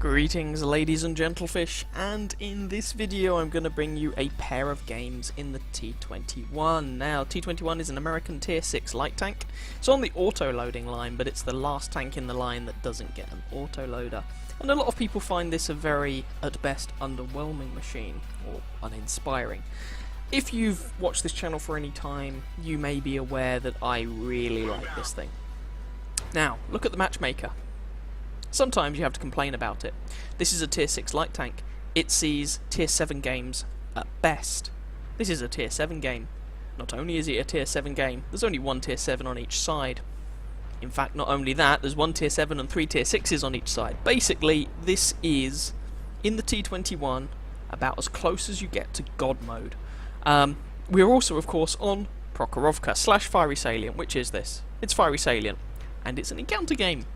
Greetings ladies and gentlefish, and in this video I'm going to bring you a pair of games in the T21. Now T21 is an American tier 6 light tank. It's on the auto-loading line, but it's the last tank in the line that doesn't get an auto-loader. And a lot of people find this a very, at best, underwhelming machine, or uninspiring. If you've watched this channel for any time, you may be aware that I really like this thing. Now, look at the matchmaker. Sometimes you have to complain about it. This is a tier 6 light tank. It sees tier 7 games at best. This is a tier 7 game. Not only is it a tier 7 game, there's only one tier 7 on each side. In fact, not only that, there's one tier 7 and 3 tier 6s on each side. Basically, this is, in the T21, about as close as you get to God mode. We're also, of course, on Prokhorovka / Fiery Salient. Which is this? It's Fiery Salient, and it's an encounter game.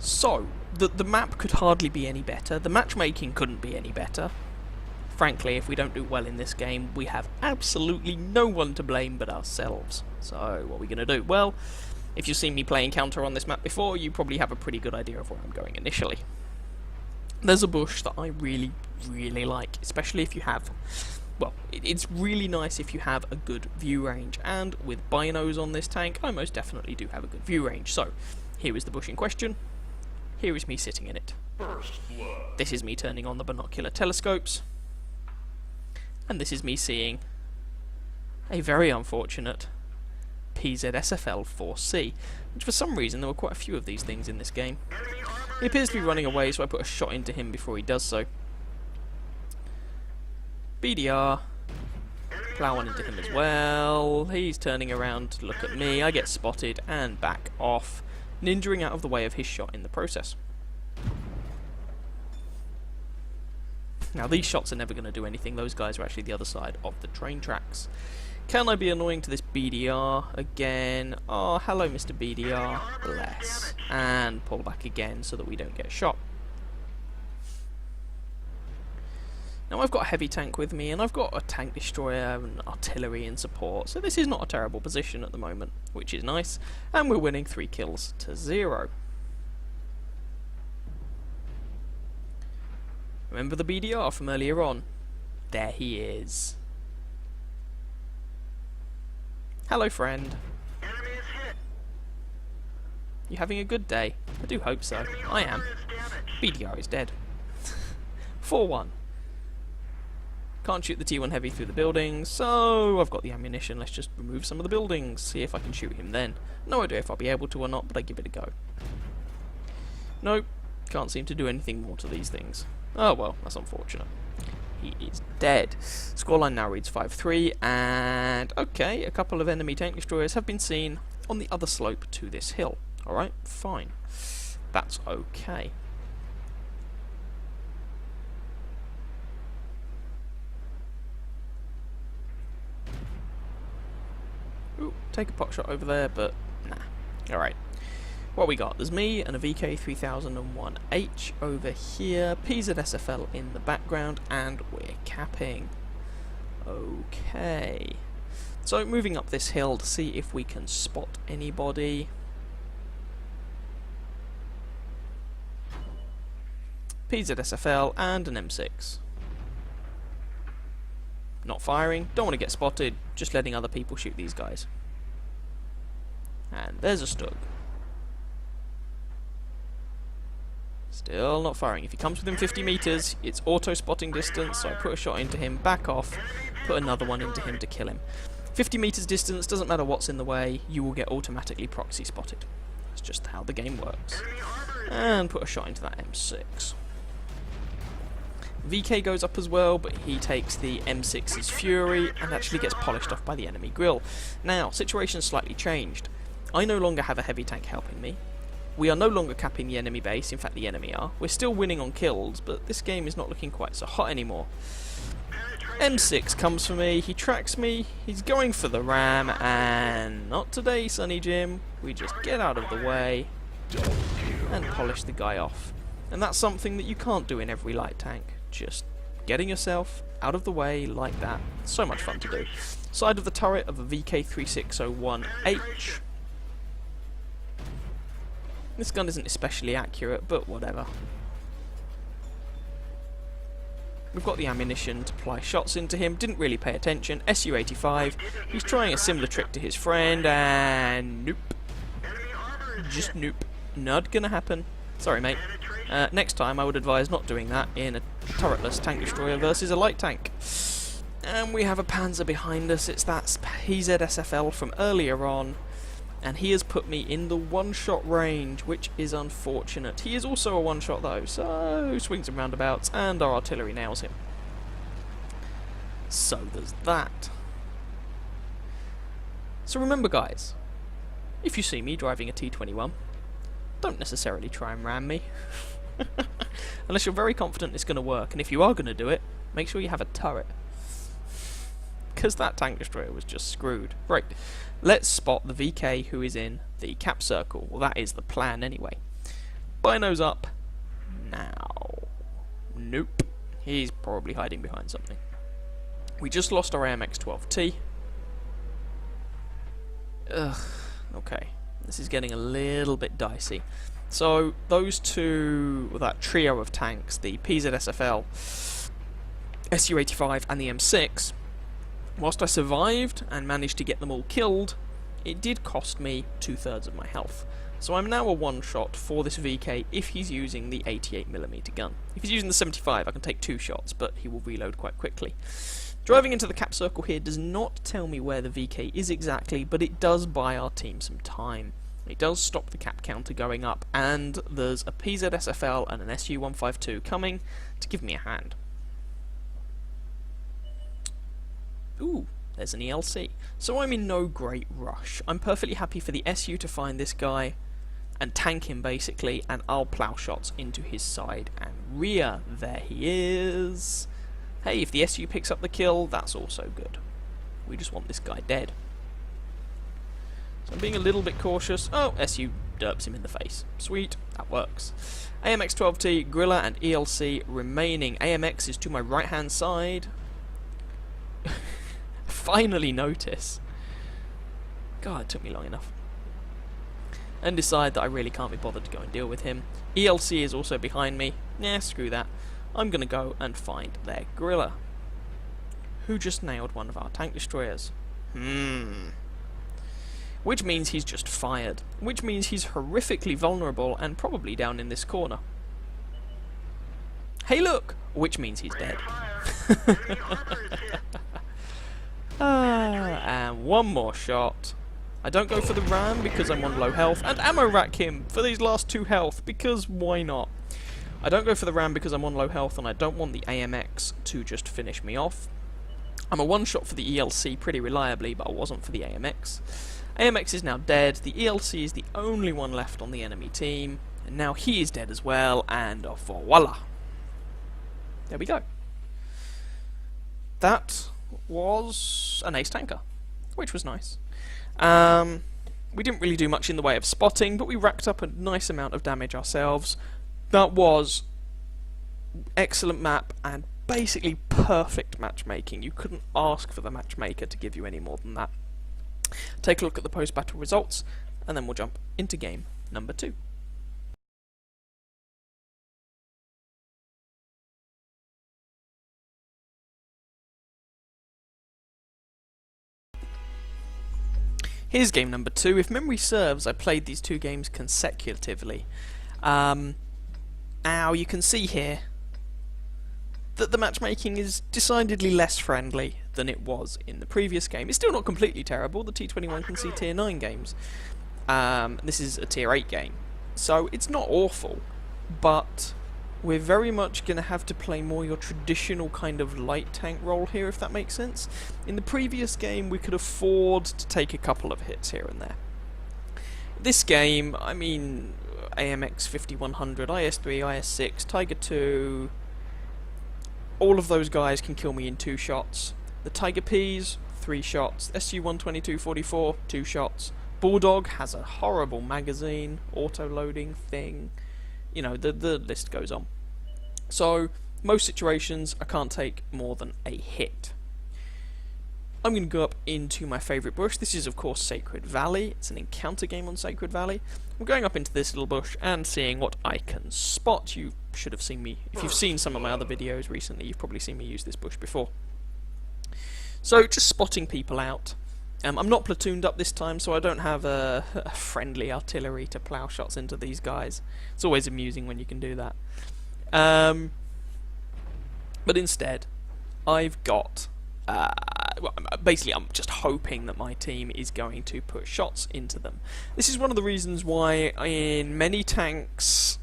So, the map could hardly be any better, the matchmaking couldn't be any better. Frankly, if we don't do well in this game, we have absolutely no one to blame but ourselves. So, what are we going to do? Well, if you've seen me play Encounter on this map before, you probably have a pretty good idea of where I'm going initially. There's a bush that I really, really like, especially if you have... Well, it's really nice if you have a good view range, and with binos on this tank, I most definitely do have a good view range. So, here is the bush in question. Here is me sitting in it. This is me turning on the binocular telescopes. And this is me seeing a very unfortunate PZSFL 4C, which for some reason there were quite a few of these things in this game. He appears to be running away, so I put a shot into him before he does so. BDR. Plow one into him as well. He's turning around to look at me. I get spotted and back off, ninjaing out of the way of his shot in the process. Now these shots are never going to do anything, those guys are actually the other side of the train tracks. Can I be annoying to this BDR again? Oh, hello Mr. BDR, bless. And pull back again so that we don't get shot. Now I've got a heavy tank with me, and I've got a tank destroyer and artillery in support, so this is not a terrible position at the moment, which is nice, and we're winning 3 kills to 0. Remember the BDR from earlier on? There he is. Hello friend. You having a good day? I do hope so. I am. BDR is dead. 4-1. Can't shoot the T1 heavy through the buildings, so I've got the ammunition. Let's just remove some of the buildings, see if I can shoot him then. No idea if I'll be able to or not, but I give it a go. Nope, can't seem to do anything more to these things. Oh well, that's unfortunate. He is dead. Scoreline now reads 5-3, and okay, a couple of enemy tank destroyers have been seen on the other slope to this hill. Alright, fine. That's okay. Ooh, take a pot shot over there, but nah. Alright. What we got? There's me and a VK3001H over here, PZSFL in the background, and we're capping. Okay. So moving up this hill to see if we can spot anybody. PZSFL and an M6. Not firing, don't want to get spotted, just letting other people shoot these guys. And there's a Stug. Still not firing. If he comes within 50 meters, it's auto-spotting distance, so I put a shot into him, back off, put another one into him to kill him. 50 meters distance, doesn't matter what's in the way, you will get automatically proxy spotted. That's just how the game works. And put a shot into that M6. VK goes up as well, but he takes the M6's Fury and actually gets polished off by the enemy grill. Now, situation slightly changed. I no longer have a heavy tank helping me. We are no longer capping the enemy base, in fact the enemy are. We're still winning on kills, but this game is not looking quite so hot anymore. M6 comes for me, he tracks me, he's going for the ram, and not today, Sonny Jim. We just get out of the way and polish the guy off. And that's something that you can't do in every light tank. Just getting yourself out of the way like that. So much fun to do. Side of the turret of a VK3601H. This gun isn't especially accurate, but whatever. We've got the ammunition to apply shots into him. Didn't really pay attention. SU-85. He's trying a similar trick to his friend, and nope. Just nope. Not gonna happen. Sorry, mate. Next time, I would advise not doing that in a turretless tank destroyer versus a light tank. And we have a Panzer behind us. It's that PZSFL from earlier on. And he has put me in the one-shot range, which is unfortunate. He is also a one-shot though, so swings and roundabouts, and our artillery nails him. So there's that. So remember guys, if you see me driving a T21, don't necessarily try and ram me. Unless you're very confident it's going to work, and if you are going to do it, make sure you have a turret. Because that tank destroyer was just screwed. Right, let's spot the VK who is in the cap circle. Well, that is the plan anyway. Binos up. Now. Nope. He's probably hiding behind something. We just lost our AMX-12T. Ugh. Okay. This is getting a little bit dicey. So, those two, that trio of tanks, the PZSFL, SU-85 and the M6, whilst I survived and managed to get them all killed, it did cost me 2/3 of my health. So I'm now a one-shot for this VK if he's using the 88mm gun. If he's using the 75, I can take 2 shots, but he will reload quite quickly. Driving into the cap circle here does not tell me where the VK is exactly, but it does buy our team some time. It does stop the cap counter going up, and there's a PZSFL and an SU-152 coming to give me a hand. Ooh, there's an ELC. So I'm in no great rush. I'm perfectly happy for the SU to find this guy and tank him basically, and I'll plough shots into his side and rear. There he is. Hey, if the SU picks up the kill, that's also good. We just want this guy dead. So I'm being a little bit cautious. Oh, SU derps him in the face. Sweet, that works. AMX-12T, Grilla and ELC remaining. AMX is to my right-hand side. Finally notice. God, it took me long enough. And decide that I really can't be bothered to go and deal with him. ELC is also behind me. Nah, screw that. I'm gonna go and find their Grilla, who just nailed one of our tank destroyers. Which means he's just fired. Which means he's horrifically vulnerable and probably down in this corner. Hey look! Which means he's dead. And one more shot. I don't go for the ram because I'm on low health, and ammo rack him for these last 2 health, because why not? I don't go for the ram because I'm on low health and I don't want the AMX to just finish me off. I'm a one-shot for the ELC pretty reliably, but I wasn't for the AMX. AMX is now dead, the ELC is the only one left on the enemy team, and now he is dead as well, and voila! There we go. That was an ace tanker, which was nice. We didn't really do much in the way of spotting, but we racked up a nice amount of damage ourselves. That was excellent map and basically perfect matchmaking. You couldn't ask for the matchmaker to give you any more than that. Take a look at the post-battle results, and then we'll jump into game number 2. Here's game number 2. If memory serves, I played these 2 games consecutively. Now you can see here that the matchmaking is decidedly less friendly than it was in the previous game. It's still not completely terrible. The T21 can see tier 9 games. This is a tier 8 game, so it's not awful, but we're very much going to have to play more your traditional kind of light tank role here, if that makes sense. In the previous game we could afford to take a couple of hits here and there. This game, I mean, AMX 5100, IS-3, IS-6, Tiger 2, all of those guys can kill me in 2 shots. The Tiger Ps, 3 shots. SU-122-44, 2 shots. Bulldog has a horrible magazine, auto-loading thing. You know, the list goes on. So, most situations I can't take more than a hit. I'm going to go up into my favourite bush. This is, of course, Sacred Valley. It's an encounter game on Sacred Valley. I'm going up into this little bush and seeing what I can spot. You should have seen me. If you've seen some of my other videos recently, you've probably seen me use this bush before. So, just spotting people out. I'm not platooned up this time, so I don't have a friendly artillery to plough shots into these guys. It's always amusing when you can do that. But instead, I've got... well, basically, I'm just hoping that my team is going to put shots into them. This is one of the reasons why in many tanks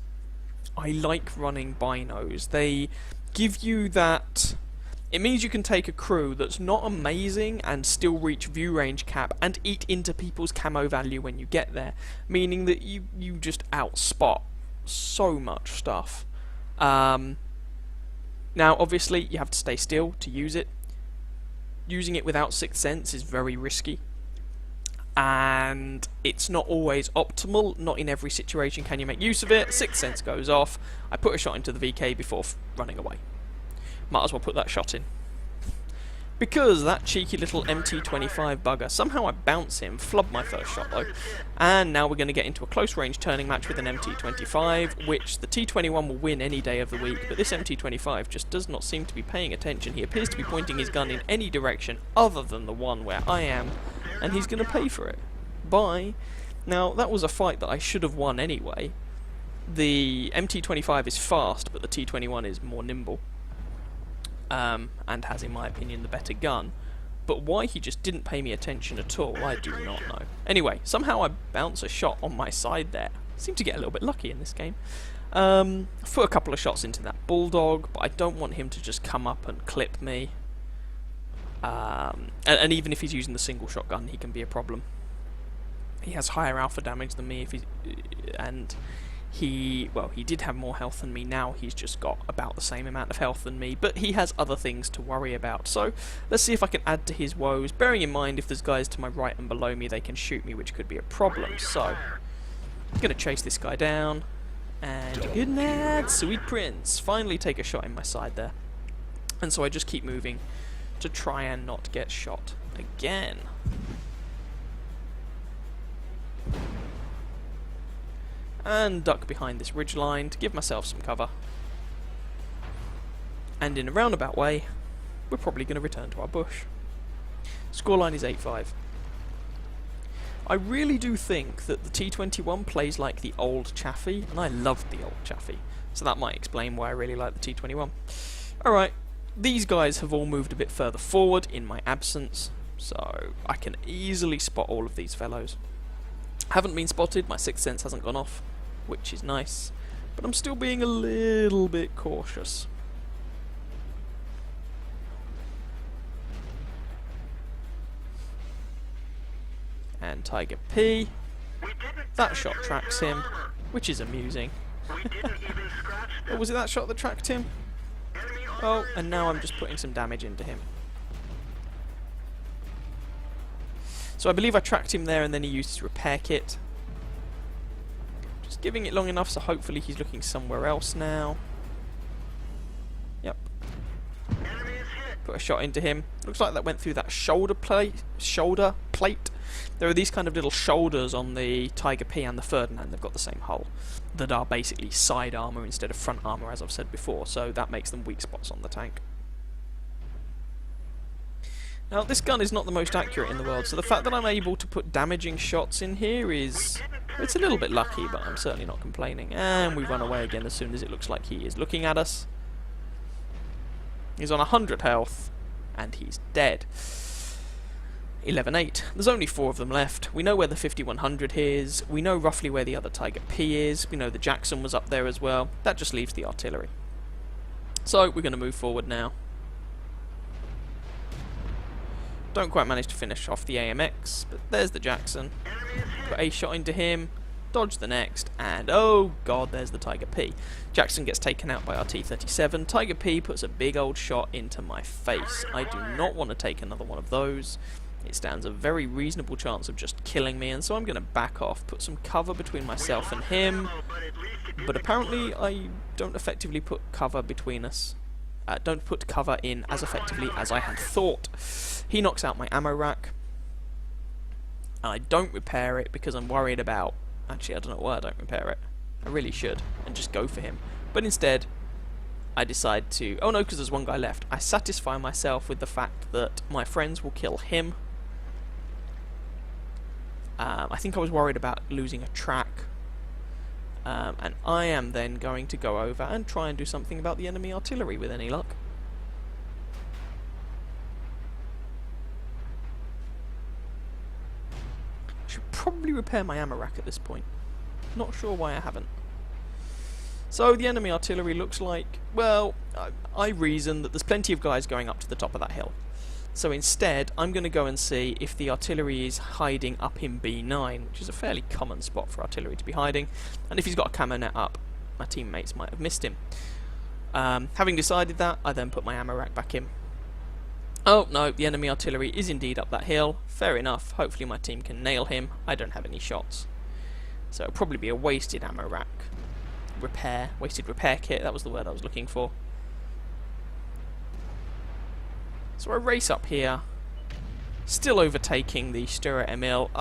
I like running binos. They give you that... It means you can take a crew that's not amazing and still reach view range cap and eat into people's camo value when you get there, meaning that you just outspot so much stuff. Now, obviously, you have to stay still to use it. Using it without Sixth Sense is very risky, and it's not always optimal. Not in every situation can you make use of it. Sixth Sense goes off. I put a shot into the VK before running away. Might as well put that shot in. Because that cheeky little MT25 bugger, somehow I bounce him, flub my first shot though, and now we're going to get into a close range turning match with an MT25, which the T21 will win any day of the week, but this MT25 just does not seem to be paying attention. He appears to be pointing his gun in any direction other than the one where I am, and he's going to pay for it. Bye. Now, that was a fight that I should have won anyway. The MT25 is fast, but the T21 is more nimble. And has, in my opinion, the better gun. But why he just didn't pay me attention at all, I do not know. Anyway, somehow I bounce a shot on my side there. Seem to get a little bit lucky in this game. I put a couple of shots into that bulldog, but I don't want him to just come up and clip me. And even if he's using the single shotgun, he can be a problem. He has higher alpha damage than me, and he did have more health than me. Now he's just got about the same amount of health than me, but he has other things to worry about. So let's see if I can add to his woes, bearing in mind if there's guys to my right and below me, they can shoot me, which could be a problem. So I'm going to chase this guy down, and good lad, sweet prince, finally take a shot in my side there. And so I just keep moving to try and not get shot again. And duck behind this ridge line to give myself some cover. And in a roundabout way, we're probably going to return to our bush. Scoreline is 8-5. I really do think that the T21 plays like the old Chaffee, and I loved the old Chaffee, so that might explain why I really like the T21. Alright, these guys have all moved a bit further forward in my absence, so I can easily spot all of these fellows. Haven't been spotted, my Sixth Sense hasn't gone off, which is nice, but I'm still being a little bit cautious. And Tiger P, that shot tracks him, which is amusing. Or was it that shot that tracked him? Oh, and now I'm just putting some damage into him. So I believe I tracked him there and then he used his repair kit. Just giving it long enough so hopefully he's looking somewhere else now. Yep. Put a shot into him. Looks like that went through that shoulder plate. There are these kind of little shoulders on the Tiger P and the Ferdinand. They've got the same hull. That are basically side armour instead of front armour, as I've said before. So that makes them weak spots on the tank. Now, this gun is not the most accurate in the world, so the fact that I'm able to put damaging shots in here is... it's a little bit lucky, but I'm certainly not complaining. And we run away again as soon as it looks like he is looking at us. He's on 100 health, and he's dead. 11-8. There's only 4 of them left. We know where the 5100 is. We know roughly where the other Tiger P is. We know the Jackson was up there as well. That just leaves the artillery. So, we're going to move forward now. Don't quite manage to finish off the AMX, but there's the Jackson. Put a shot into him, dodge the next, and oh god, there's the Tiger P. Jackson gets taken out by our T37. Tiger P puts a big old shot into my face. I do not want to take another one of those. It stands a very reasonable chance of just killing me, and so I'm going to back off, put some cover between myself and him. But apparently I don't effectively put cover between us. don't put cover in as effectively as I had thought. He knocks out my ammo rack. I don't repair it because I'm worried about... Actually, I don't know why I don't repair it. I really should, and just go for him. But instead, I decide to... Oh no, because there's one guy left. I satisfy myself with the fact that my friends will kill him. I think I was worried about losing a track. And I am then going to go over and try and do something about the enemy artillery with any luck. Should probably repair my ammo rack at this point. Not sure why I haven't. So the enemy artillery looks like, well, I reason that there's plenty of guys going up to the top of that hill. So instead, I'm going to go and see if the artillery is hiding up in B9, which is a fairly common spot for artillery to be hiding. And if he's got a camo net up, my teammates might have missed him. Having decided that, I then put my ammo rack back in. Oh no, the enemy artillery is indeed up that hill. Fair enough, hopefully my team can nail him. I don't have any shots. So it'll probably be a wasted ammo rack. Wasted repair kit, that was the word I was looking for. So I race up here, still overtaking the Stuart Emil.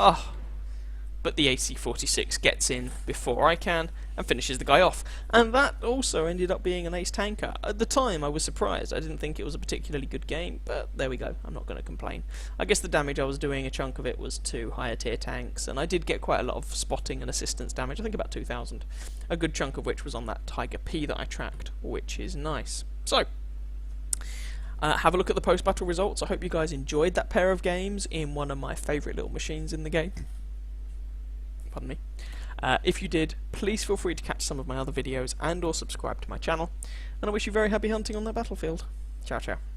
But the AC-46 gets in before I can and finishes the guy off. And that also ended up being an ace tanker. At the time I was surprised. I didn't think it was a particularly good game, but there we go. I'm not going to complain. I guess the damage I was doing, a chunk of it was to higher tier tanks, and I did get quite a lot of spotting and assistance damage, I think about 2,000. A good chunk of which was on that Tiger P that I tracked, which is nice. So, have a look at the post-battle results. I hope you guys enjoyed that pair of games in one of my favourite little machines in the game. Pardon me. If you did, please feel free to catch some of my other videos and or subscribe to my channel. And I wish you very happy hunting on that battlefield. Ciao, ciao.